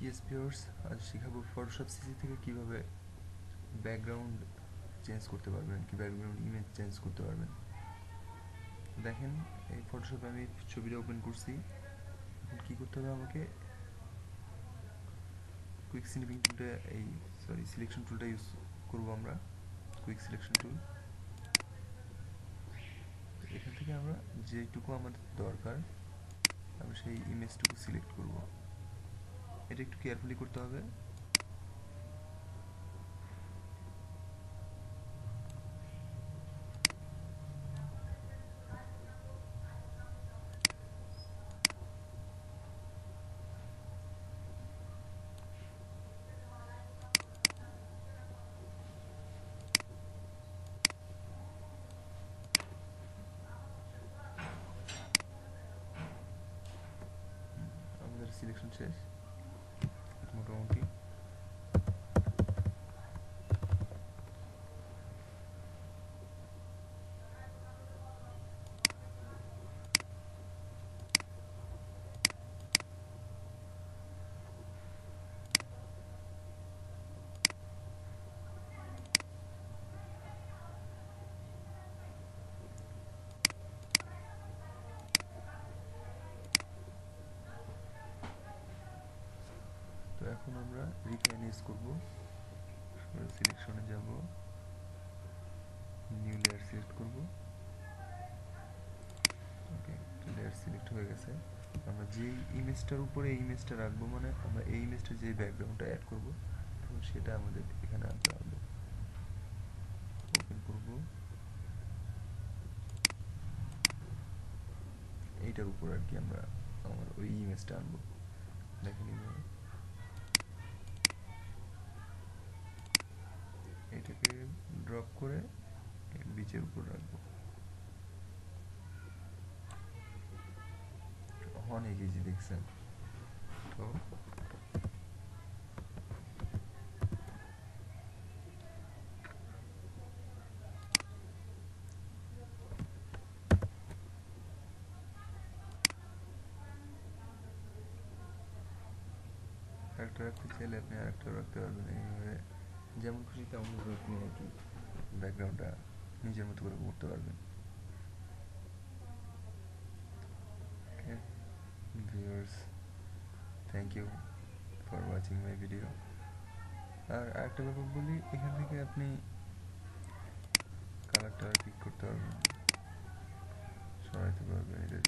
Yes viewers, আজ শেখাবো Photoshop CC থেকে কিভাবে ব্যাকগ্রাউন্ড চেঞ্জ করতে পারবেন, কি ব্যাকগ্রাউন্ড ইমেজ চেঞ্জ করতে পারবেন। দেখেন, এই ফটোশপে আমি ছবিটা ওপেন করছি। এখন কী করতে হবে আমাকে, কুইক স্নিপিং টুলটা সিলেকশন টুলটা ইউজ করবো আমরা। কুইক সিলেকশন টুল, এখান থেকে আমরা যেটুকু আমাদের দরকার আমরা সেই ইমেজটুকু সিলেক্ট করব। এটা একটু কেয়ারফুলি করতে হবে। আমাদের সিলেকশন শেষ মোটামুটি। তো এখন আমরা রিফাইন ইউজ করবো। সিলেকশনে যাব, নিউ লেয়ার সিলেক্ট করব। ওকে, লেয়ার সিলেক্ট হয়ে গেছে। আমরা যেই ইমেজটার উপরে এই ইমেজটা রাখবো, মানে আমরা এই ইমেজটার যে ব্যাকগ্রাউন্ডটা অ্যাড করব, তখন সেটা আমাদের এখানে আনতে হবে। ওপেন করব, এইটার উপর আর কি আমরা আমার ওই ইমেজটা আনবো। দেখেন এইভাবে এটাকে ড্রপ করে বিচের উপর রাখবো। অনেক ইজি, দেখছেন? তো আরেকটা রাখতে চাইলে আপনি আরেকটা রাখতে পারবেন। এইভাবে যেমন খুশি তেমনভাবে আপনি আর কি ব্যাকগ্রাউন্ডটা নিজের মতো করে করতে পারবেন। Okay viewers, thank you for watching my video. আর আরেকটা ব্যাপার বলি, এখান থেকে আপনি কালারটা পিক করতে পারবেন, সরাইতে পারবেন। এটা